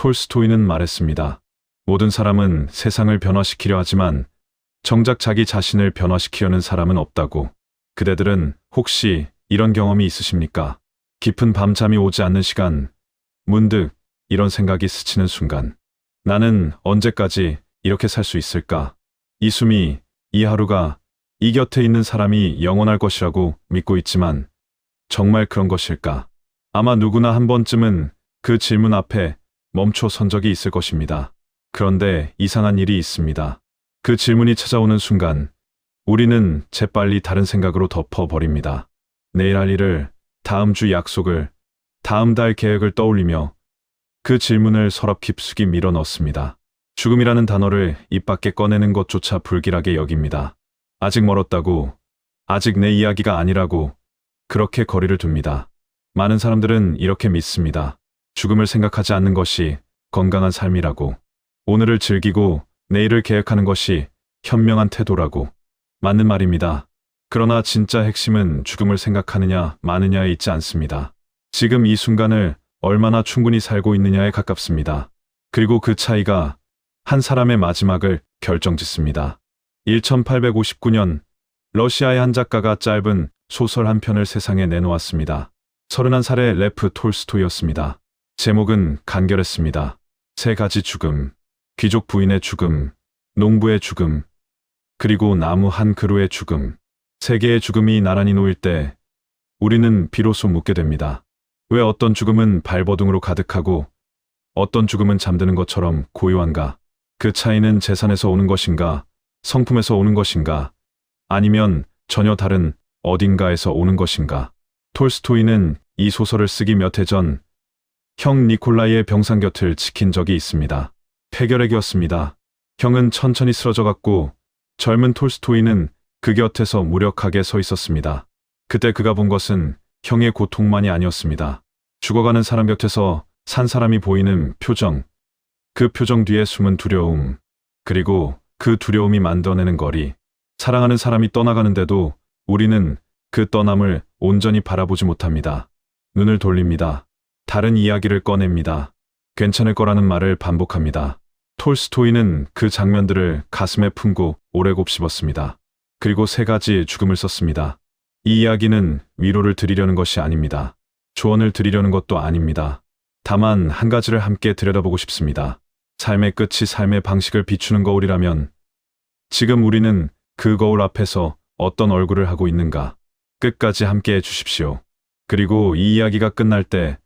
톨스토이는 말했습니다. 모든 사람은 세상을 변화시키려 하지만 정작 자기 자신을 변화시키려는 사람은 없다고. 그대들은 혹시 이런 경험이 있으십니까? 깊은 밤잠이 오지 않는 시간, 문득 이런 생각이 스치는 순간, 나는 언제까지 이렇게 살 수 있을까? 이 숨이, 이 하루가, 이 곁에 있는 사람이 영원할 것이라고 믿고 있지만 정말 그런 것일까? 아마 누구나 한 번쯤은 그 질문 앞에 멈춰 선 적이 있을 것입니다. 그런데 이상한 일이 있습니다. 그 질문이 찾아오는 순간 우리는 재빨리 다른 생각으로 덮어버립니다. 내일 할 일을, 다음 주 약속을, 다음 달 계획을 떠올리며 그 질문을 서랍 깊숙이 밀어 넣습니다. 죽음이라는 단어를 입 밖에 꺼내는 것조차 불길하게 여깁니다. 아직 멀었다고, 아직 내 이야기가 아니라고 그렇게 거리를 둡니다. 많은 사람들은 이렇게 믿습니다. 죽음을 생각하지 않는 것이 건강한 삶이라고. 오늘을 즐기고 내일을 계획하는 것이 현명한 태도라고. 맞는 말입니다. 그러나 진짜 핵심은 죽음을 생각하느냐 마느냐에 있지 않습니다. 지금 이 순간을 얼마나 충분히 살고 있느냐에 가깝습니다. 그리고 그 차이가 한 사람의 마지막을 결정짓습니다. 1859년 러시아의 한 작가가 짧은 소설 한 편을 세상에 내놓았습니다. 31살의 레프 톨스토이였습니다. 제목은 간결했습니다. 세 가지 죽음, 귀족 부인의 죽음, 농부의 죽음, 그리고 나무 한 그루의 죽음. 세 개의 죽음이 나란히 놓일 때 우리는 비로소 묻게 됩니다. 왜 어떤 죽음은 발버둥으로 가득하고 어떤 죽음은 잠드는 것처럼 고요한가? 그 차이는 재산에서 오는 것인가? 성품에서 오는 것인가? 아니면 전혀 다른 어딘가에서 오는 것인가? 톨스토이는 이 소설을 쓰기 몇 해 전 형 니콜라이의 병상 곁을 지킨 적이 있습니다. 폐결핵이었습니다. 형은 천천히 쓰러져갔고 젊은 톨스토이는 그 곁에서 무력하게 서 있었습니다. 그때 그가 본 것은 형의 고통만이 아니었습니다. 죽어가는 사람 곁에서 산 사람이 보이는 표정, 그 표정 뒤에 숨은 두려움, 그리고 그 두려움이 만들어내는 거리. 사랑하는 사람이 떠나가는데도 우리는 그 떠남을 온전히 바라보지 못합니다. 눈을 돌립니다. 다른 이야기를 꺼냅니다. 괜찮을 거라는 말을 반복합니다. 톨스토이는 그 장면들을 가슴에 품고 오래 곱씹었습니다. 그리고 세 가지 죽음을 썼습니다. 이 이야기는 위로를 드리려는 것이 아닙니다. 조언을 드리려는 것도 아닙니다. 다만 한 가지를 함께 들여다보고 싶습니다. 삶의 끝이 삶의 방식을 비추는 거울이라면 지금 우리는 그 거울 앞에서 어떤 얼굴을 하고 있는가? 끝까지 함께 해주십시오. 그리고 이 이야기가 끝날 때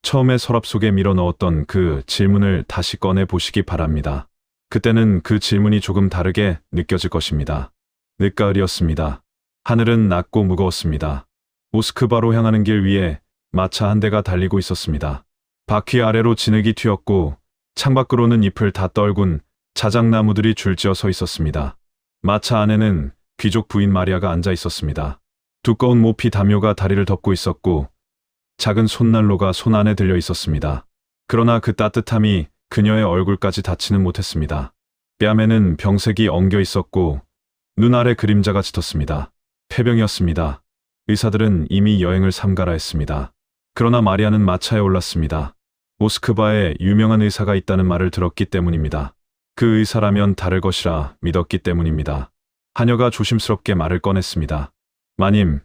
처음에 서랍 속에 밀어 넣었던 그 질문을 다시 꺼내 보시기 바랍니다. 그때는 그 질문이 조금 다르게 느껴질 것입니다. 늦가을이었습니다. 하늘은 낮고 무거웠습니다. 모스크바로 향하는 길 위에 마차 한 대가 달리고 있었습니다. 바퀴 아래로 진흙이 튀었고 창밖으로는 잎을 다 떨군 자작나무들이 줄지어 서 있었습니다. 마차 안에는 귀족 부인 마리아가 앉아 있었습니다. 두꺼운 모피 담요가 다리를 덮고 있었고 작은 손난로가 손 안에 들려 있었습니다. 그러나 그 따뜻함이 그녀의 얼굴까지 닿지는 못했습니다. 뺨에는 병색이 엉겨 있었고 눈 아래 그림자가 짙었습니다. 폐병이었습니다. 의사들은 이미 여행을 삼가라 했습니다. 그러나 마리아는 마차에 올랐습니다. 모스크바에 유명한 의사가 있다는 말을 들었기 때문입니다. 그 의사라면 다를 것이라 믿었기 때문입니다. 하녀가 조심스럽게 말을 꺼냈습니다. 마님,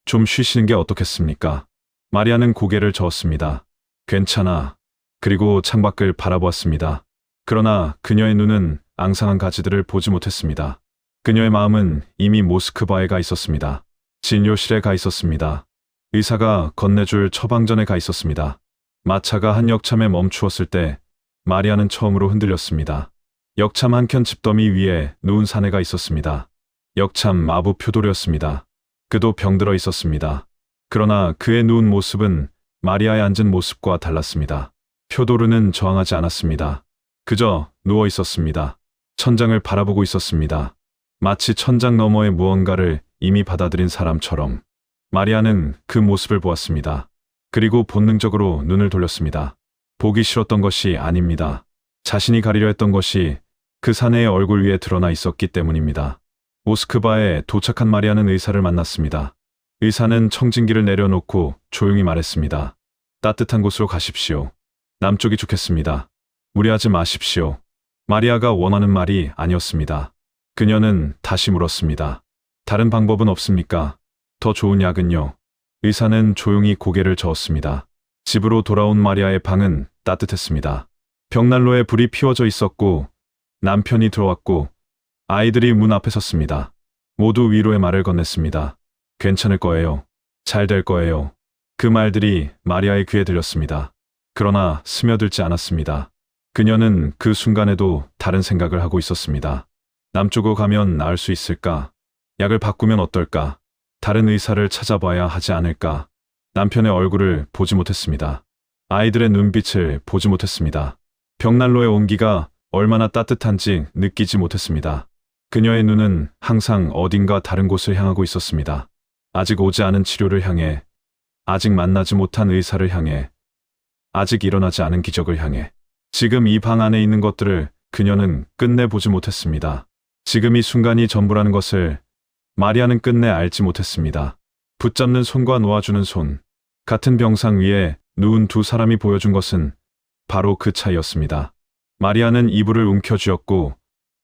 좀 쉬시는 게 어떻겠습니까? 마리아는 고개를 저었습니다. 괜찮아. 그리고 창밖을 바라보았습니다. 그러나 그녀의 눈은 앙상한 가지들을 보지 못했습니다. 그녀의 마음은 이미 모스크바에 가 있었습니다. 진료실에 가 있었습니다. 의사가 건네줄 처방전에 가 있었습니다. 마차가 한 역참에 멈추었을 때 마리아는 처음으로 흔들렸습니다. 역참 한켠 집더미 위에 누운 사내가 있었습니다. 역참 마부 표돌이었습니다. 그도 병들어 있었습니다. 그러나 그의 누운 모습은 마리아의 앉은 모습과 달랐습니다. 표도르는 저항하지 않았습니다. 그저 누워 있었습니다. 천장을 바라보고 있었습니다. 마치 천장 너머의 무언가를 이미 받아들인 사람처럼. 마리아는 그 모습을 보았습니다. 그리고 본능적으로 눈을 돌렸습니다. 보기 싫었던 것이 아닙니다. 자신이 가리려 했던 것이 그 사내의 얼굴 위에 드러나 있었기 때문입니다. 모스크바에 도착한 마리아는 의사를 만났습니다. 의사는 청진기를 내려놓고 조용히 말했습니다. 따뜻한 곳으로 가십시오. 남쪽이 좋겠습니다. 무리하지 마십시오. 마리아가 원하는 말이 아니었습니다. 그녀는 다시 물었습니다. 다른 방법은 없습니까? 더 좋은 약은요? 의사는 조용히 고개를 저었습니다. 집으로 돌아온 마리아의 방은 따뜻했습니다. 벽난로에 불이 피워져 있었고 남편이 들어왔고 아이들이 문 앞에 섰습니다. 모두 위로의 말을 건넸습니다. 괜찮을 거예요. 잘 될 거예요. 그 말들이 마리아의 귀에 들렸습니다. 그러나 스며들지 않았습니다. 그녀는 그 순간에도 다른 생각을 하고 있었습니다. 남쪽으로 가면 나을 수 있을까? 약을 바꾸면 어떨까? 다른 의사를 찾아봐야 하지 않을까? 남편의 얼굴을 보지 못했습니다. 아이들의 눈빛을 보지 못했습니다. 벽난로의 온기가 얼마나 따뜻한지 느끼지 못했습니다. 그녀의 눈은 항상 어딘가 다른 곳을 향하고 있었습니다. 아직 오지 않은 치료를 향해, 아직 만나지 못한 의사를 향해, 아직 일어나지 않은 기적을 향해. 지금 이 방 안에 있는 것들을 그녀는 끝내 보지 못했습니다. 지금 이 순간이 전부라는 것을 마리아는 끝내 알지 못했습니다. 붙잡는 손과 놓아주는 손, 같은 병상 위에 누운 두 사람이 보여준 것은 바로 그 차이였습니다. 마리아는 이불을 움켜쥐었고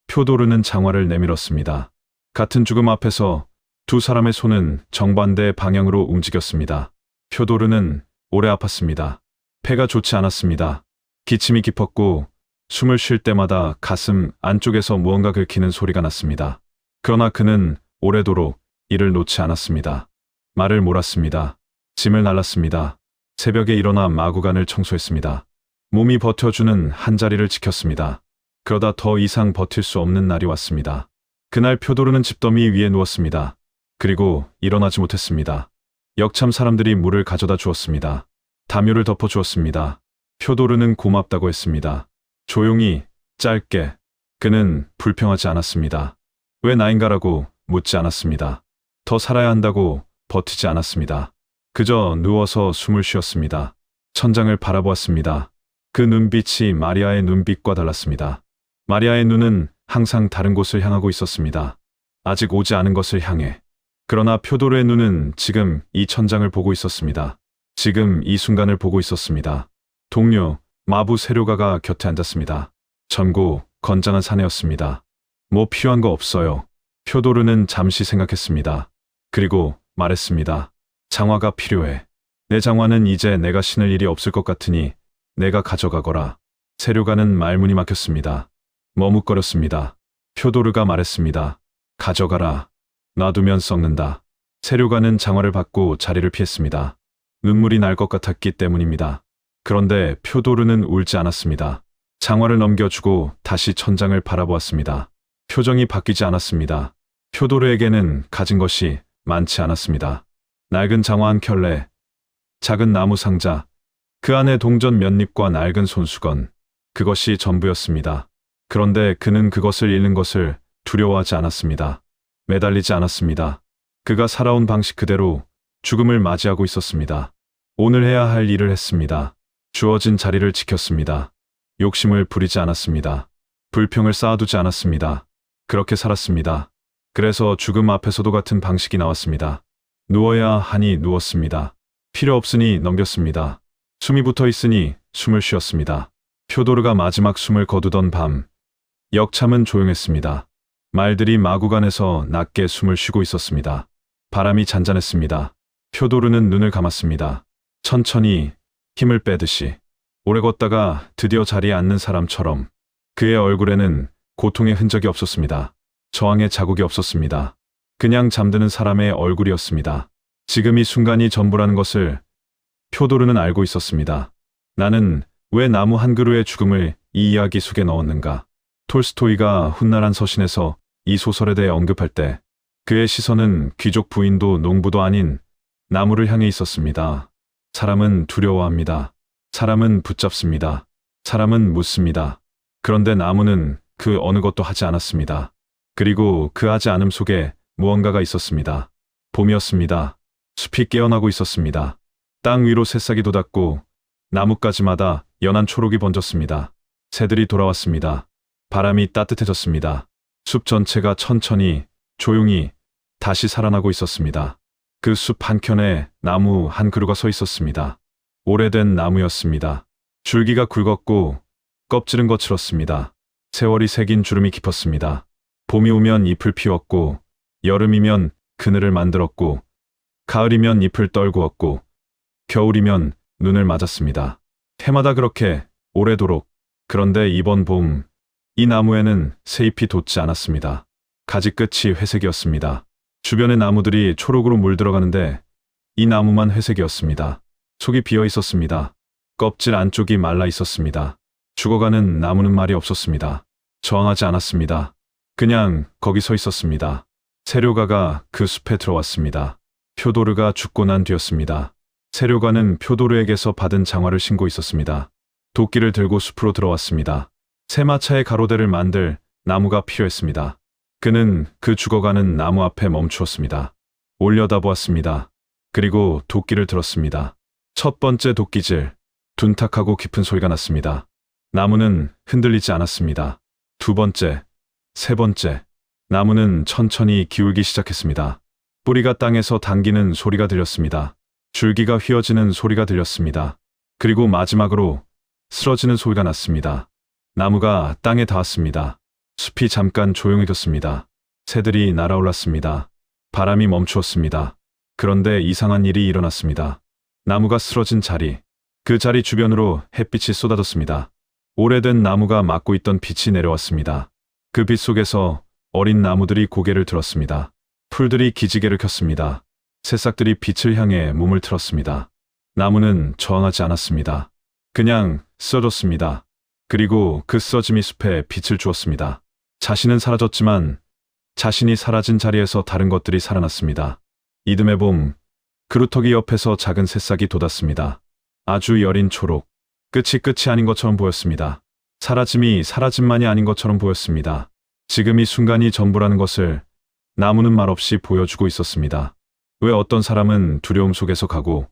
표도르는 장화를 내밀었습니다. 같은 죽음 앞에서 두 사람의 손은 정반대 방향으로 움직였습니다. 표도르는 오래 아팠습니다. 폐가 좋지 않았습니다. 기침이 깊었고 숨을 쉴 때마다 가슴 안쪽에서 무언가 긁히는 소리가 났습니다. 그러나 그는 오래도록 이를 놓지 않았습니다. 말을 몰았습니다. 짐을 날랐습니다. 새벽에 일어나 마구간을 청소했습니다. 몸이 버텨주는 한자리를 지켰습니다. 그러다 더 이상 버틸 수 없는 날이 왔습니다. 그날 표도르는 집더미 위에 누웠습니다. 그리고 일어나지 못했습니다. 역참 사람들이 물을 가져다 주었습니다. 담요를 덮어 주었습니다. 표도르는 고맙다고 했습니다. 조용히, 짧게. 그는 불평하지 않았습니다. 왜 나인가라고 묻지 않았습니다. 더 살아야 한다고 버티지 않았습니다. 그저 누워서 숨을 쉬었습니다. 천장을 바라보았습니다. 그 눈빛이 마리아의 눈빛과 달랐습니다. 마리아의 눈은 항상 다른 곳을 향하고 있었습니다. 아직 오지 않은 것을 향해. 그러나 표도르의 눈은 지금 이 천장을 보고 있었습니다. 지금 이 순간을 보고 있었습니다. 동료, 마부 세료가가 곁에 앉았습니다. 젊고 건장한 사내였습니다. 뭐 필요한 거 없어요. 표도르는 잠시 생각했습니다. 그리고 말했습니다. 장화가 필요해. 내 장화는 이제 내가 신을 일이 없을 것 같으니 내가 가져가거라. 세료가는 말문이 막혔습니다. 머뭇거렸습니다. 표도르가 말했습니다. 가져가라. 놔두면 썩는다. 세료가는 장화를 받고 자리를 피했습니다. 눈물이 날 것 같았기 때문입니다. 그런데 표도르는 울지 않았습니다. 장화를 넘겨주고 다시 천장을 바라보았습니다. 표정이 바뀌지 않았습니다. 표도르에게는 가진 것이 많지 않았습니다. 낡은 장화 한 켤레, 작은 나무 상자, 그 안에 동전 몇 잎과 낡은 손수건, 그것이 전부였습니다. 그런데 그는 그것을 잃는 것을 두려워하지 않았습니다. 매달리지 않았습니다. 그가 살아온 방식 그대로 죽음을 맞이하고 있었습니다. 오늘 해야 할 일을 했습니다. 주어진 자리를 지켰습니다. 욕심을 부리지 않았습니다. 불평을 쌓아두지 않았습니다. 그렇게 살았습니다. 그래서 죽음 앞에서도 같은 방식이 나왔습니다. 누워야 하니 누웠습니다. 필요 없으니 넘겼습니다. 숨이 붙어 있으니 숨을 쉬었습니다. 표도르가 마지막 숨을 거두던 밤, 역참은 조용했습니다. 말들이 마구간에서 낮게 숨을 쉬고 있었습니다. 바람이 잔잔했습니다. 표도르는 눈을 감았습니다. 천천히 힘을 빼듯이. 오래 걷다가 드디어 자리에 앉는 사람처럼. 그의 얼굴에는 고통의 흔적이 없었습니다. 저항의 자국이 없었습니다. 그냥 잠드는 사람의 얼굴이었습니다. 지금 이 순간이 전부라는 것을 표도르는 알고 있었습니다. 나는 왜 나무 한 그루의 죽음을 이 이야기 속에 넣었는가? 톨스토이가 훗날한 서신에서 이 소설에 대해 언급할 때 그의 시선은 귀족 부인도 농부도 아닌 나무를 향해 있었습니다. 사람은 두려워합니다. 사람은 붙잡습니다. 사람은 묻습니다. 그런데 나무는 그 어느 것도 하지 않았습니다. 그리고 그 하지 않음 속에 무언가가 있었습니다. 봄이었습니다. 숲이 깨어나고 있었습니다. 땅 위로 새싹이 돋았고 나뭇가지마다 연한 초록이 번졌습니다. 새들이 돌아왔습니다. 바람이 따뜻해졌습니다. 숲 전체가 천천히 조용히 다시 살아나고 있었습니다. 그 숲 한켠에 나무 한 그루가 서 있었습니다. 오래된 나무였습니다. 줄기가 굵었고 껍질은 거칠었습니다. 세월이 새긴 주름이 깊었습니다. 봄이 오면 잎을 피웠고, 여름이면 그늘을 만들었고, 가을이면 잎을 떨구었고, 겨울이면 눈을 맞았습니다. 해마다 그렇게 오래도록. 그런데 이번 봄, 이 나무에는 새잎이 돋지 않았습니다. 가지 끝이 회색이었습니다. 주변의 나무들이 초록으로 물들어가는데 이 나무만 회색이었습니다. 속이 비어 있었습니다. 껍질 안쪽이 말라 있었습니다. 죽어가는 나무는 말이 없었습니다. 저항하지 않았습니다. 그냥 거기 서 있었습니다. 세료가가 그 숲에 들어왔습니다. 표도르가 죽고 난 뒤였습니다. 세료가는 표도르에게서 받은 장화를 신고 있었습니다. 도끼를 들고 숲으로 들어왔습니다. 세마차의 가로대를 만들 나무가 필요했습니다. 그는 그 죽어가는 나무 앞에 멈추었습니다. 올려다보았습니다. 그리고 도끼를 들었습니다. 첫 번째 도끼질, 둔탁하고 깊은 소리가 났습니다. 나무는 흔들리지 않았습니다. 두 번째, 세 번째, 나무는 천천히 기울기 시작했습니다. 뿌리가 땅에서 당기는 소리가 들렸습니다. 줄기가 휘어지는 소리가 들렸습니다. 그리고 마지막으로 쓰러지는 소리가 났습니다. 나무가 땅에 닿았습니다. 숲이 잠깐 조용해졌습니다. 새들이 날아올랐습니다. 바람이 멈추었습니다. 그런데 이상한 일이 일어났습니다. 나무가 쓰러진 자리, 그 자리 주변으로 햇빛이 쏟아졌습니다. 오래된 나무가 막고 있던 빛이 내려왔습니다. 그 빛 속에서 어린 나무들이 고개를 들었습니다. 풀들이 기지개를 켰습니다. 새싹들이 빛을 향해 몸을 틀었습니다. 나무는 저항하지 않았습니다. 그냥 쓰러졌습니다. 그리고 그 쓰러짐이 숲에 빛을 주었습니다. 자신은 사라졌지만 자신이 사라진 자리에서 다른 것들이 살아났습니다. 이듬해 봄, 그루터기 옆에서 작은 새싹이 돋았습니다. 아주 여린 초록, 끝이 아닌 것처럼 보였습니다. 사라짐이 사라짐만이 아닌 것처럼 보였습니다. 지금 이 순간이 전부라는 것을 나무는 말없이 보여주고 있었습니다. 왜 어떤 사람은 두려움 속에서 가고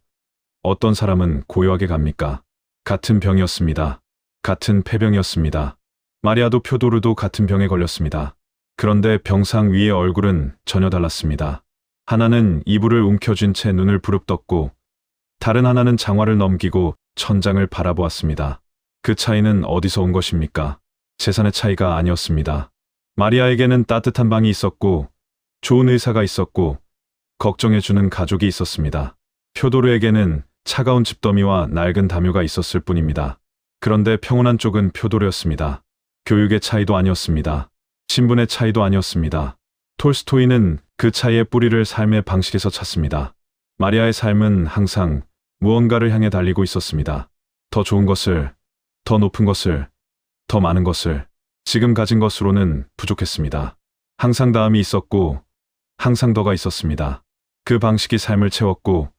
어떤 사람은 고요하게 갑니까? 같은 병이었습니다. 같은 폐병이었습니다. 마리아도 표도르도 같은 병에 걸렸습니다. 그런데 병상 위의 얼굴은 전혀 달랐습니다. 하나는 이불을 움켜쥔 채 눈을 부릅떴고 다른 하나는 장화를 넘기고 천장을 바라보았습니다. 그 차이는 어디서 온 것입니까? 재산의 차이가 아니었습니다. 마리아에게는 따뜻한 방이 있었고 좋은 의사가 있었고 걱정해주는 가족이 있었습니다. 표도르에게는 차가운 집더미와 낡은 담요가 있었을 뿐입니다. 그런데 평온한 쪽은 표도르였습니다. 교육의 차이도 아니었습니다. 신분의 차이도 아니었습니다. 톨스토이는 그 차이의 뿌리를 삶의 방식에서 찾습니다. 마리아의 삶은 항상 무언가를 향해 달리고 있었습니다. 더 좋은 것을, 더 높은 것을, 더 많은 것을. 지금 가진 것으로는 부족했습니다. 항상 다음이 있었고 항상 더가 있었습니다. 그 방식이 삶을 채웠고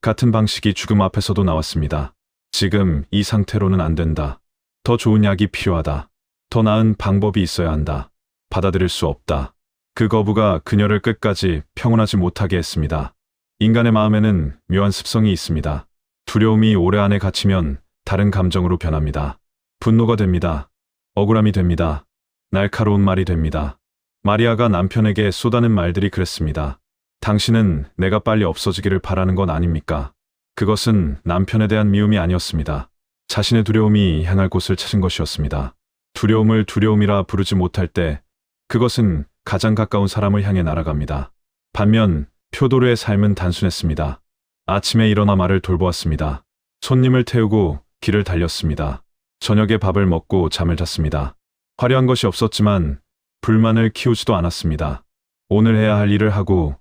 같은 방식이 죽음 앞에서도 나왔습니다. 지금 이 상태로는 안 된다. 더 좋은 약이 필요하다. 더 나은 방법이 있어야 한다. 받아들일 수 없다. 그 거부가 그녀를 끝까지 평온하지 못하게 했습니다. 인간의 마음에는 묘한 습성이 있습니다. 두려움이 오래 안에 갇히면 다른 감정으로 변합니다. 분노가 됩니다. 억울함이 됩니다. 날카로운 말이 됩니다. 마리아가 남편에게 쏟아낸 말들이 그랬습니다. 당신은 내가 빨리 없어지기를 바라는 건 아닙니까? 그것은 남편에 대한 미움이 아니었습니다. 자신의 두려움이 향할 곳을 찾은 것이었습니다. 두려움을 두려움이라 부르지 못할 때 그것은 가장 가까운 사람을 향해 날아갑니다. 반면 표도르의 삶은 단순했습니다. 아침에 일어나 말을 돌보았습니다. 손님을 태우고 길을 달렸습니다. 저녁에 밥을 먹고 잠을 잤습니다. 화려한 것이 없었지만 불만을 키우지도 않았습니다. 오늘 해야 할 일을 하고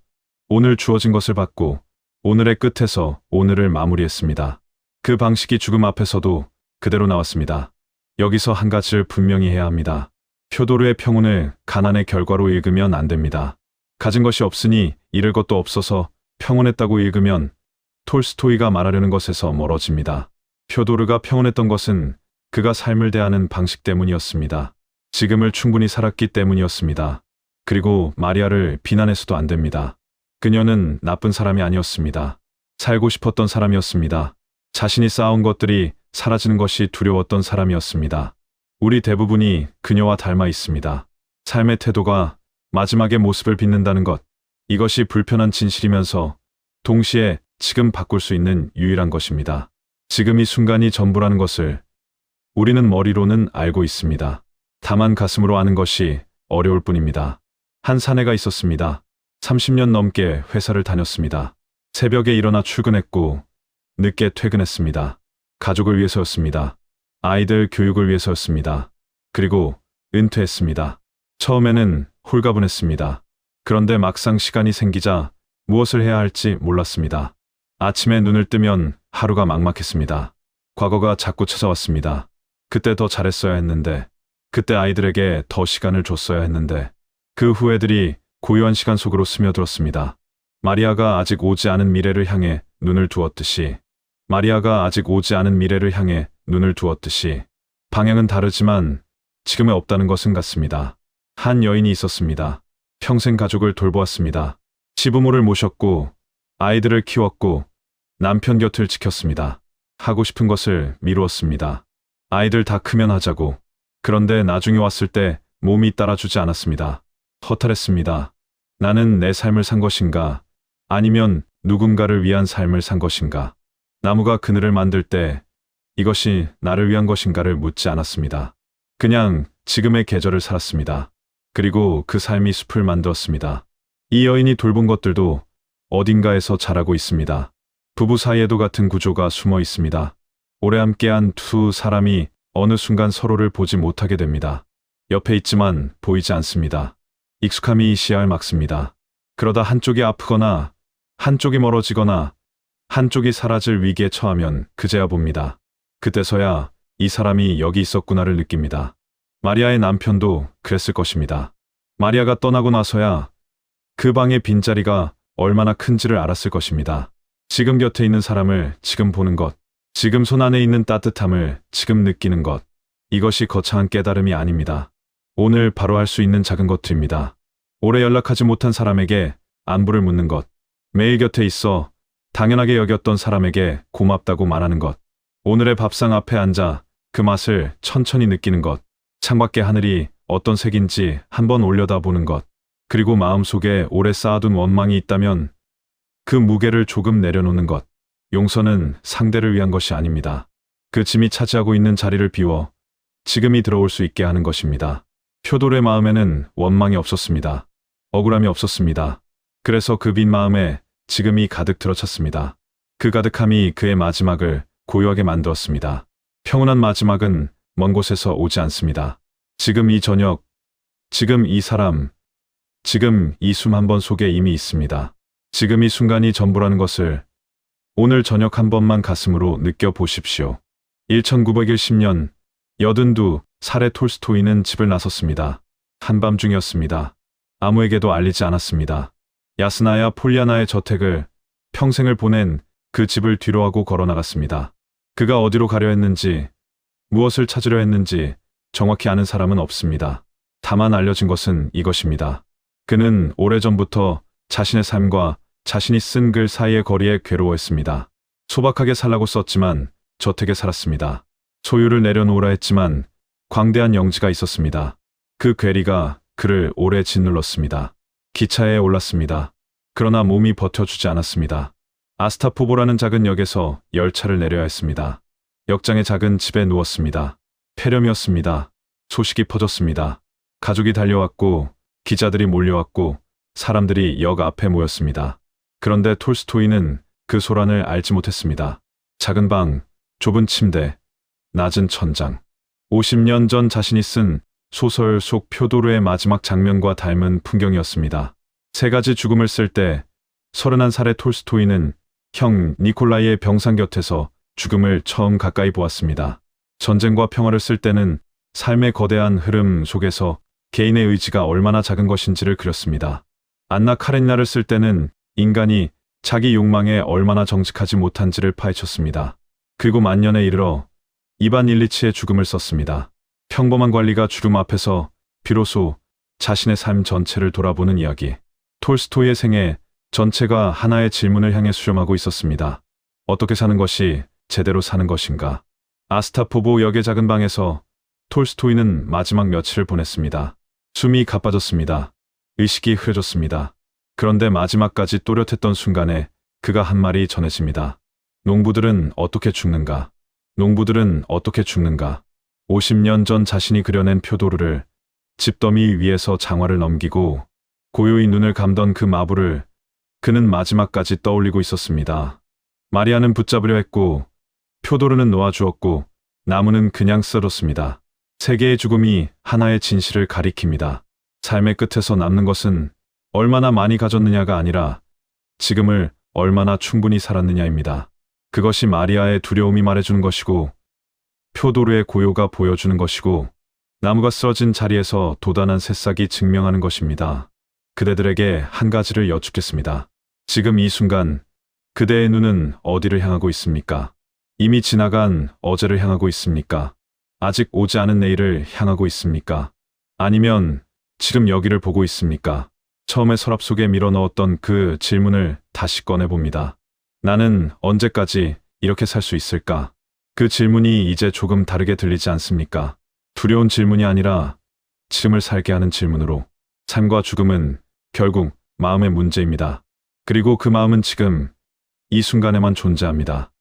오늘 주어진 것을 받고 오늘의 끝에서 오늘을 마무리했습니다. 그 방식이 죽음 앞에서도 그대로 나왔습니다. 여기서 한 가지를 분명히 해야 합니다. 표도르의 평온을 가난의 결과로 읽으면 안 됩니다. 가진 것이 없으니 잃을 것도 없어서 평온했다고 읽으면 톨스토이가 말하려는 것에서 멀어집니다. 표도르가 평온했던 것은 그가 삶을 대하는 방식 때문이었습니다. 지금을 충분히 살았기 때문이었습니다. 그리고 마리아를 비난해서도 안 됩니다. 그녀는 나쁜 사람이 아니었습니다. 살고 싶었던 사람이었습니다. 자신이 쌓아온 것들이 사라지는 것이 두려웠던 사람이었습니다. 우리 대부분이 그녀와 닮아 있습니다. 삶의 태도가 마지막에 모습을 빚는다는 것, 이것이 불편한 진실이면서 동시에 지금 바꿀 수 있는 유일한 것입니다. 지금 이 순간이 전부라는 것을 우리는 머리로는 알고 있습니다. 다만 가슴으로 아는 것이 어려울 뿐입니다. 한 사내가 있었습니다. 30년 넘게 회사를 다녔습니다. 새벽에 일어나 출근했고 늦게 퇴근했습니다. 가족을 위해서였습니다. 아이들 교육을 위해서였습니다. 그리고 은퇴했습니다. 처음에는 홀가분했습니다. 그런데 막상 시간이 생기자 무엇을 해야 할지 몰랐습니다. 아침에 눈을 뜨면 하루가 막막했습니다. 과거가 자꾸 찾아왔습니다. 그때 더 잘했어야 했는데, 그때 아이들에게 더 시간을 줬어야 했는데, 그 후회들이 고요한 시간 속으로 스며들었습니다. 마리아가 아직 오지 않은 미래를 향해 눈을 두었듯이, 방향은 다르지만 지금의 없다는 것은 같습니다. 한 여인이 있었습니다. 평생 가족을 돌보았습니다. 시부모를 모셨고 아이들을 키웠고 남편 곁을 지켰습니다. 하고 싶은 것을 미루었습니다. 아이들 다 크면 하자고. 그런데 나중에 왔을 때 몸이 따라주지 않았습니다. 허탈했습니다. 나는 내 삶을 산 것인가? 아니면 누군가를 위한 삶을 산 것인가? 나무가 그늘을 만들 때 이것이 나를 위한 것인가를 묻지 않았습니다. 그냥 지금의 계절을 살았습니다. 그리고 그 삶이 숲을 만들었습니다. 이 여인이 돌본 것들도 어딘가에서 자라고 있습니다. 부부 사이에도 같은 구조가 숨어 있습니다. 오래 함께한 두 사람이 어느 순간 서로를 보지 못하게 됩니다. 옆에 있지만 보이지 않습니다. 익숙함이 시야를 막습니다. 그러다 한쪽이 아프거나 한쪽이 멀어지거나 한쪽이 사라질 위기에 처하면 그제야 봅니다. 그때서야 이 사람이 여기 있었구나를 느낍니다. 마리아의 남편도 그랬을 것입니다. 마리아가 떠나고 나서야 그 방의 빈자리가 얼마나 큰지를 알았을 것입니다. 지금 곁에 있는 사람을 지금 보는 것, 지금 손 안에 있는 따뜻함을 지금 느끼는 것, 이것이 거창한 깨달음이 아닙니다. 오늘 바로 할 수 있는 작은 것들입니다. 오래 연락하지 못한 사람에게 안부를 묻는 것, 매일 곁에 있어 당연하게 여겼던 사람에게 고맙다고 말하는 것, 오늘의 밥상 앞에 앉아 그 맛을 천천히 느끼는 것, 창밖의 하늘이 어떤 색인지 한번 올려다보는 것, 그리고 마음속에 오래 쌓아둔 원망이 있다면 그 무게를 조금 내려놓는 것. 용서는 상대를 위한 것이 아닙니다. 그 짐이 차지하고 있는 자리를 비워 지금이 들어올 수 있게 하는 것입니다. 표돌의 마음에는 원망이 없었습니다. 억울함이 없었습니다. 그래서 그 빈 마음에 지금이 가득 들어찼습니다. 그 가득함이 그의 마지막을 고요하게 만들었습니다. 평온한 마지막은 먼 곳에서 오지 않습니다. 지금 이 저녁, 지금 이 사람, 지금 이 숨 한 번 속에 이미 있습니다. 지금 이 순간이 전부라는 것을 오늘 저녁 한 번만 가슴으로 느껴보십시오. 1910년 82살의 톨스토이는 집을 나섰습니다. 한밤중이었습니다. 아무에게도 알리지 않았습니다. 야스나야 폴리아나의 저택을 평생을 보낸 그 집을 뒤로하고 걸어나갔습니다. 그가 어디로 가려 했는지, 무엇을 찾으려 했는지 정확히 아는 사람은 없습니다. 다만 알려진 것은 이것입니다. 그는 오래전부터 자신의 삶과 자신이 쓴 글 사이의 거리에 괴로워했습니다. 소박하게 살라고 썼지만 저택에 살았습니다. 소유를 내려놓으라 했지만 광대한 영지가 있었습니다. 그 괴리가 그를 오래 짓눌렀습니다. 기차에 올랐습니다. 그러나 몸이 버텨주지 않았습니다. 아스타포보라는 작은 역에서 열차를 내려야 했습니다. 역장의 작은 집에 누웠습니다. 폐렴이었습니다. 소식이 퍼졌습니다. 가족이 달려왔고 기자들이 몰려왔고 사람들이 역 앞에 모였습니다. 그런데 톨스토이는 그 소란을 알지 못했습니다. 작은 방, 좁은 침대, 낮은 천장. 50년 전 자신이 쓴 소설 속 표도르의 마지막 장면과 닮은 풍경이었습니다. 세 가지 죽음을 쓸 때 31살의 톨스토이는 형 니콜라이의 병상 곁에서 죽음을 처음 가까이 보았습니다. 전쟁과 평화를 쓸 때는 삶의 거대한 흐름 속에서 개인의 의지가 얼마나 작은 것인지를 그렸습니다. 안나 카레니나를 쓸 때는 인간이 자기 욕망에 얼마나 정직하지 못한지를 파헤쳤습니다. 그리고 만년에 이르러 이반 일리치의 죽음을 썼습니다. 평범한 관리가 주름 앞에서 비로소 자신의 삶 전체를 돌아보는 이야기. 톨스토이의 생애 전체가 하나의 질문을 향해 수렴하고 있었습니다. 어떻게 사는 것이 제대로 사는 것인가? 아스타포보 역의 작은 방에서 톨스토이는 마지막 며칠을 보냈습니다. 숨이 가빠졌습니다. 의식이 흐려졌습니다. 그런데 마지막까지 또렷했던 순간에 그가 한 말이 전해집니다. 농부들은 어떻게 죽는가? 농부들은 어떻게 죽는가? 50년 전 자신이 그려낸 표도르를 집더미 위에서 장화를 넘기고 고요히 눈을 감던 그 마부를 그는 마지막까지 떠올리고 있었습니다. 마리아는 붙잡으려 했고 표도르는 놓아주었고 나무는 그냥 쓰러졌습니다. 세 개의 죽음이 하나의 진실을 가리킵니다. 삶의 끝에서 남는 것은 얼마나 많이 가졌느냐가 아니라 지금을 얼마나 충분히 살았느냐입니다. 그것이 마리아의 두려움이 말해주는 것이고 표도르의 고요가 보여주는 것이고 나무가 쓰러진 자리에서 돋아난 새싹이 증명하는 것입니다. 그대들에게 한 가지를 여쭙겠습니다. 지금 이 순간 그대의 눈은 어디를 향하고 있습니까? 이미 지나간 어제를 향하고 있습니까? 아직 오지 않은 내일을 향하고 있습니까? 아니면 지금 여기를 보고 있습니까? 처음에 서랍 속에 밀어넣었던 그 질문을 다시 꺼내봅니다. 나는 언제까지 이렇게 살 수 있을까? 그 질문이 이제 조금 다르게 들리지 않습니까? 두려운 질문이 아니라 지금을 살게 하는 질문으로. 삶과 죽음은 결국 마음의 문제입니다. 그리고 그 마음은 지금 이 순간에만 존재합니다.